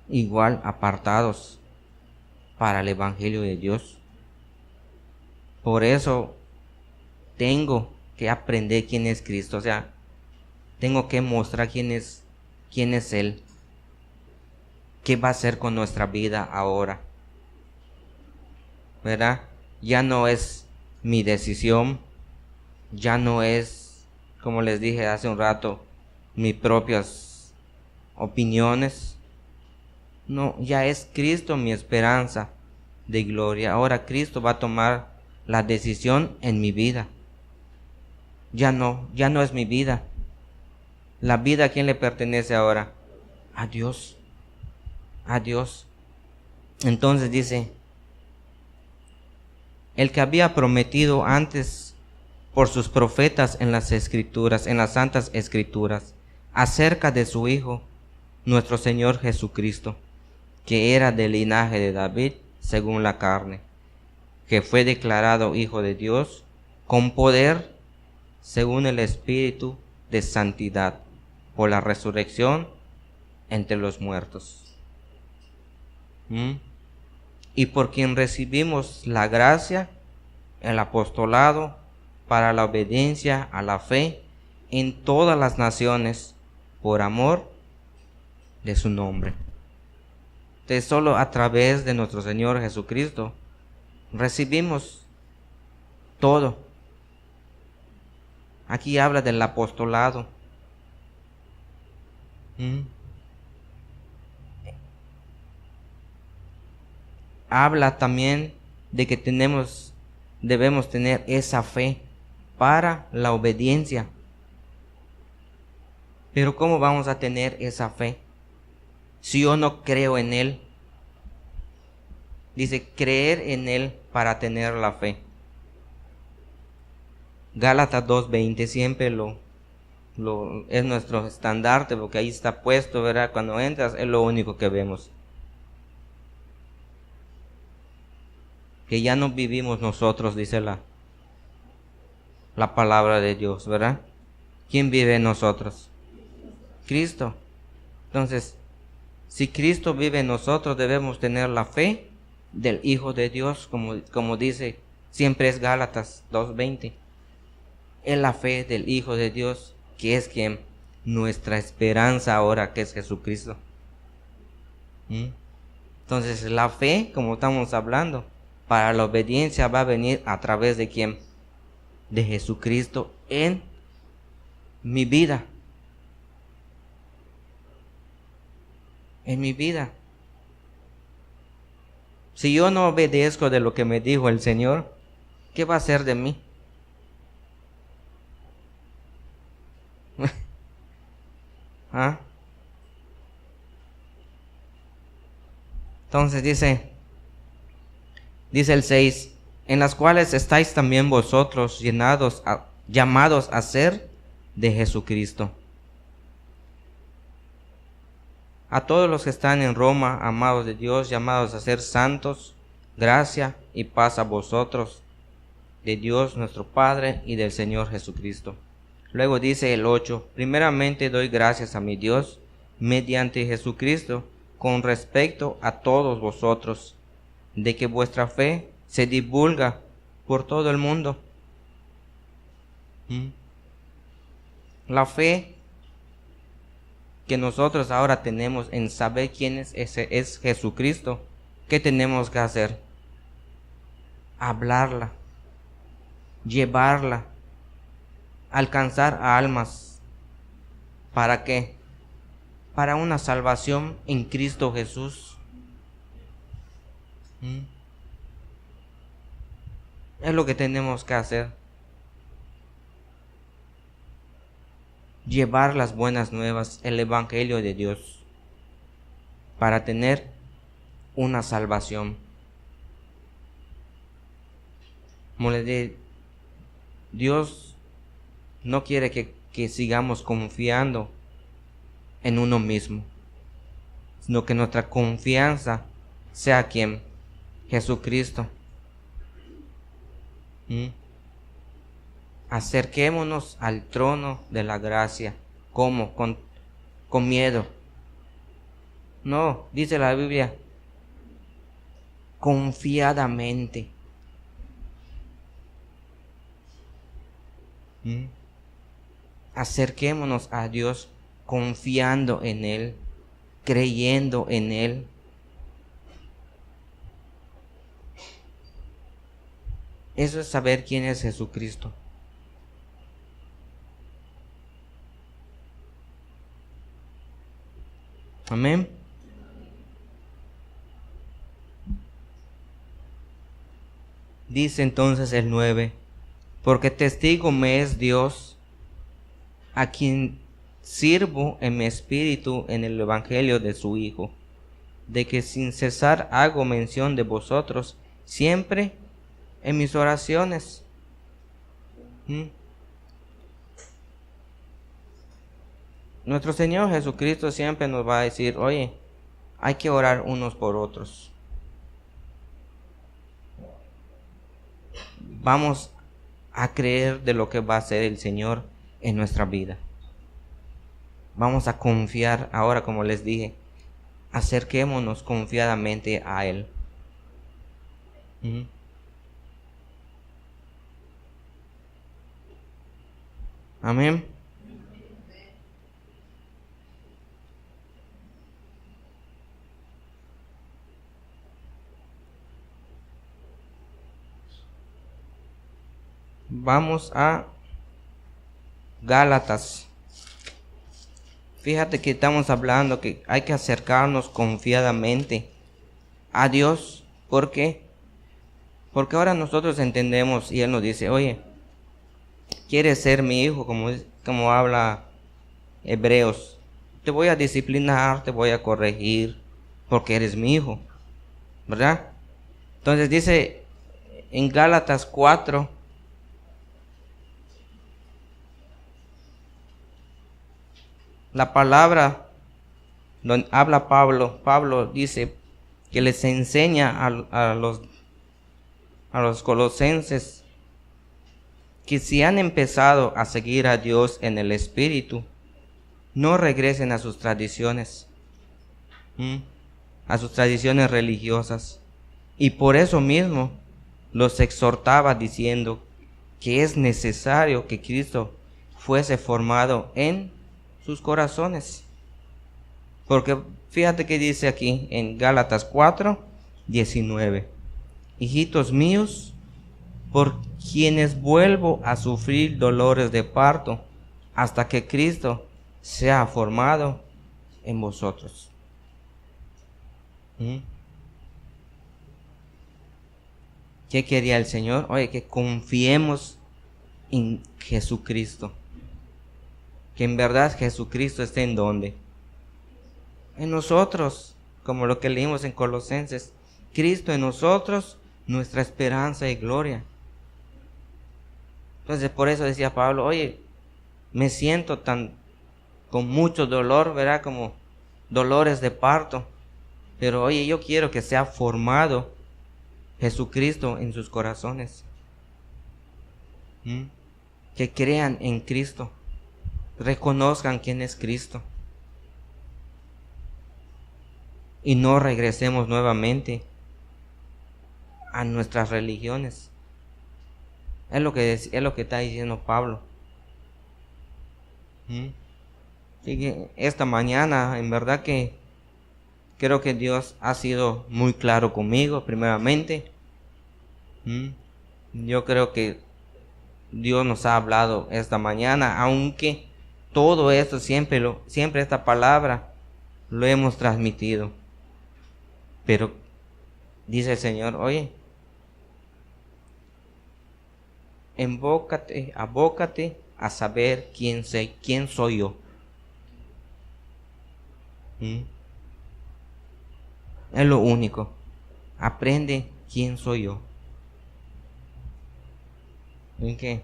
Igual apartados para el evangelio de Dios. Por eso tengo que aprender quién es Cristo. O sea, tengo que mostrar quién es Él. ¿Qué va a hacer con nuestra vida ahora? ¿Verdad? Ya no es mi decisión. Ya no es, como les dije hace un rato, mis propias opiniones. No, ya es Cristo mi esperanza de gloria. Ahora Cristo va a tomar la decisión en mi vida. Ya no es mi vida. La vida, ¿a quién le pertenece ahora? A Dios. A Dios. Entonces dice, el que había prometido antes por sus profetas en las escrituras, en las santas escrituras, acerca de su Hijo, nuestro Señor Jesucristo, que era del linaje de David según la carne, que fue declarado Hijo de Dios con poder según el Espíritu de santidad, por la resurrección entre los muertos. Y por quien recibimos la gracia, el apostolado, para la obediencia a la fe en todas las naciones, por amor de su nombre. Entonces, solo a través de nuestro Señor Jesucristo recibimos todo. Aquí habla del apostolado. Habla también de que debemos tener esa fe para la obediencia. Pero ¿cómo vamos a tener esa fe si yo no creo en Él? Dice, creer en Él para tener la fe. Gálatas 2:20 siempre es nuestro estandarte, porque ahí está puesto, ¿verdad? Cuando entras es lo único que vemos. Que ya no vivimos nosotros, dice la palabra de Dios, ¿verdad? ¿Quién vive en nosotros? Cristo. Entonces, si Cristo vive en nosotros, debemos tener la fe del Hijo de Dios, como dice, siempre es Gálatas 2:20. Es la fe del Hijo de Dios, que es quien nuestra esperanza ahora, que es Jesucristo. Entonces, la fe, como estamos hablando, para la obediencia va a venir a través de quién? De Jesucristo en mi vida. En mi vida. Si yo no obedezco de lo que me dijo el Señor, ¿qué va a hacer de mí? ¿Ah? Entonces dice el 6, en las cuales estáis también vosotros llamados a ser de Jesucristo. A todos los que están en Roma, amados de Dios, llamados a ser santos, gracia y paz a vosotros, de Dios nuestro Padre y del Señor Jesucristo. Luego dice el 8, primeramente doy gracias a mi Dios, mediante Jesucristo, con respecto a todos vosotros, de que vuestra fe se divulga por todo el mundo. La fe que nosotros ahora tenemos en saber quién es Jesucristo, ¿qué tenemos que hacer? Hablarla, llevarla, alcanzar a almas. ¿Para qué? Para una salvación en Cristo Jesús. Es lo que tenemos que hacer. Llevar las buenas nuevas, el Evangelio de Dios, para tener una salvación. Como les dije, Dios no quiere que sigamos confiando en uno mismo, sino que nuestra confianza sea quien, Jesucristo. Acerquémonos al trono de la gracia. ¿Cómo? Con miedo. No, dice la Biblia, confiadamente. Acerquémonos a Dios confiando en Él, creyendo en Él. Eso es saber quién es Jesucristo. Amén. Dice entonces el 9, porque testigo me es Dios, a quien sirvo en mi espíritu en el evangelio de su Hijo, de que sin cesar hago mención de vosotros siempre en mis oraciones. Nuestro Señor Jesucristo siempre nos va a decir, oye, hay que orar unos por otros. Vamos a creer de lo que va a hacer el Señor en nuestra vida. Vamos a confiar, ahora como les dije, acerquémonos confiadamente a Él. Amén. Vamos a Gálatas. Fíjate que estamos hablando que hay que acercarnos confiadamente a Dios. ¿Por qué? Porque ahora nosotros entendemos y Él nos dice, oye, ¿quieres ser mi hijo? Como habla Hebreos. Te voy a disciplinar, te voy a corregir, porque eres mi hijo. ¿Verdad? Entonces dice en Gálatas 4, la palabra donde habla Pablo dice que les enseña a los colosenses que si han empezado a seguir a Dios en el Espíritu, no regresen a sus tradiciones, a sus tradiciones religiosas. Y por eso mismo los exhortaba diciendo que es necesario que Cristo fuese formado en sus corazones. Porque fíjate que dice aquí en Gálatas 4:19, hijitos míos, por quienes vuelvo a sufrir dolores de parto hasta que Cristo sea formado en vosotros. ¿Qué quería el Señor? Oye, que confiemos en Jesucristo. Que en verdad Jesucristo esté en ¿dónde? En nosotros, como lo que leímos en Colosenses. Cristo en nosotros, nuestra esperanza y gloria. Entonces por eso decía Pablo, oye, me siento con mucho dolor, ¿verdad? Como dolores de parto. Pero oye, yo quiero que sea formado Jesucristo en sus corazones. Que crean en Cristo. Reconozcan quién es Cristo. Y no regresemos nuevamente a nuestras religiones. Es lo que está diciendo Pablo. Así que esta mañana, en verdad que creo que Dios ha sido muy claro conmigo, primeramente. Yo creo que Dios nos ha hablado esta mañana, aunque todo esto siempre esta palabra lo hemos transmitido. Pero dice el Señor, oye, abócate a saber quién soy yo. Es lo único. Aprende quién soy yo. ¿En qué?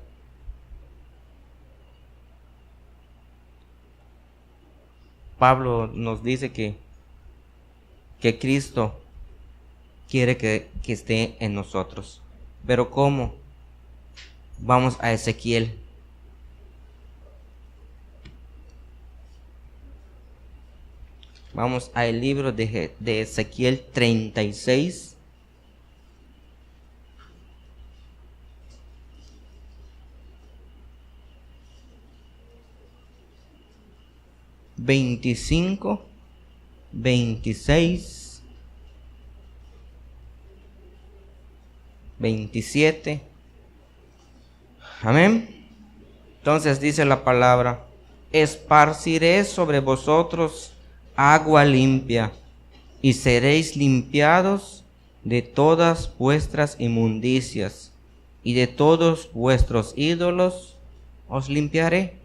Pablo nos dice que Cristo quiere que esté en nosotros. Pero ¿cómo? Vamos a Ezequiel. Vamos al libro de Ezequiel 36. ...25, 26, 27. Amén. Entonces dice la palabra: esparciré sobre vosotros agua limpia, y seréis limpiados, de todas vuestras inmundicias y de todos vuestros ídolos os limpiaré.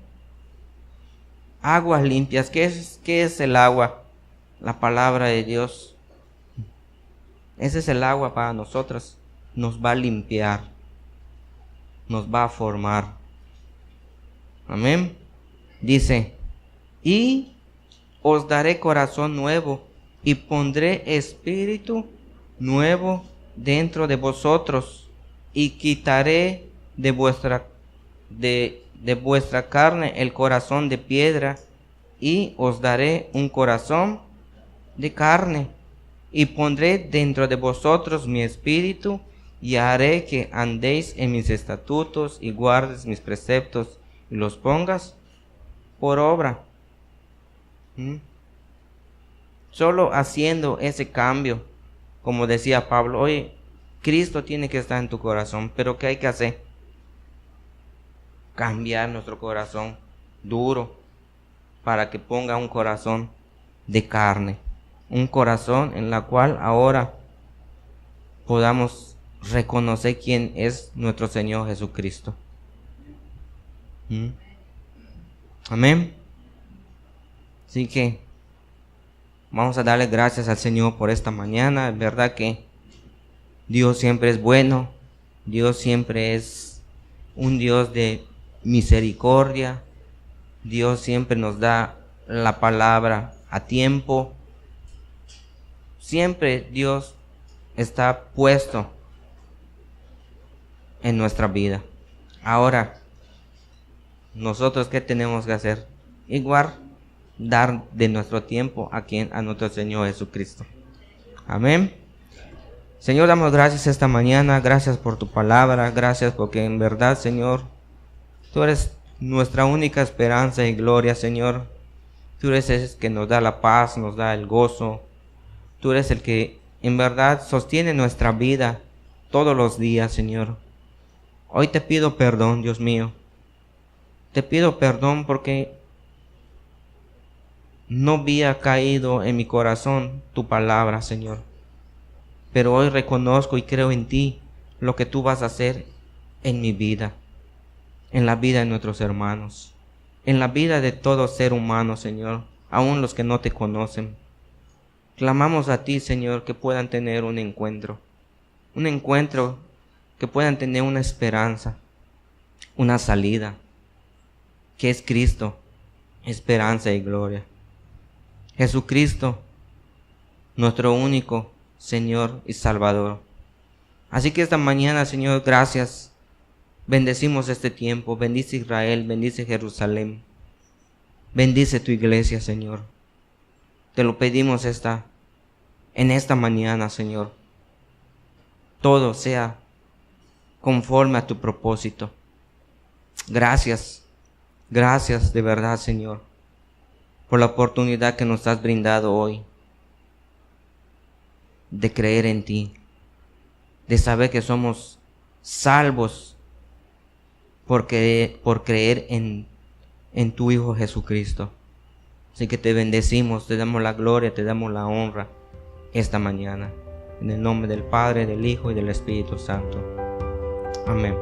Aguas limpias. ¿Qué es el agua? La palabra de Dios. Ese es el agua para nosotros. Nos va a limpiar. Nos va a formar. Amén. Dice, y os daré corazón nuevo y pondré espíritu nuevo dentro de vosotros y quitaré de vuestra carne el corazón de piedra y os daré un corazón de carne y pondré dentro de vosotros mi espíritu y haré que andéis en mis estatutos y guardes mis preceptos y los pongas por obra. Solo haciendo ese cambio, como decía Pablo, oye, Cristo tiene que estar en tu corazón, pero ¿qué hay que hacer? Cambiar nuestro corazón duro para que ponga un corazón de carne, un corazón en la cual ahora podamos reconocer quién es nuestro Señor Jesucristo. Amén. Así que vamos a darle gracias al Señor por esta mañana. Es verdad que Dios siempre es bueno. Dios siempre es un Dios de misericordia. Dios siempre nos da la palabra a tiempo. Siempre Dios está puesto en nuestra vida. Ahora, nosotros ¿qué tenemos que hacer? Igual dar de nuestro tiempo a nuestro Señor Jesucristo. Amén. Señor, damos gracias esta mañana, gracias por tu palabra, gracias porque en verdad, Señor, tú eres nuestra única esperanza y gloria, Señor. Tú eres el que nos da la paz, nos da el gozo. Tú eres el que en verdad sostiene nuestra vida todos los días, Señor. Hoy te pido perdón, Dios mío. Te pido perdón porque no había caído en mi corazón tu palabra, Señor. Pero hoy reconozco y creo en ti lo que tú vas a hacer en mi vida, en la vida de nuestros hermanos, en la vida de todo ser humano, Señor, aun los que no te conocen. Clamamos a ti, Señor, que puedan tener un encuentro que puedan tener una esperanza, una salida, que es Cristo, esperanza y gloria. Jesucristo, nuestro único Señor y Salvador. Así que esta mañana, Señor, gracias. Bendecimos este tiempo. Bendice Israel, bendice Jerusalén. Bendice tu iglesia, Señor. Te lo pedimos en esta mañana, Señor. Todo sea conforme a tu propósito. Gracias. Gracias de verdad, Señor, por la oportunidad que nos has brindado hoy de creer en ti, de saber que somos salvos por creer en tu Hijo Jesucristo. Así que te bendecimos, te damos la gloria, te damos la honra esta mañana. En el nombre del Padre, del Hijo y del Espíritu Santo. Amén.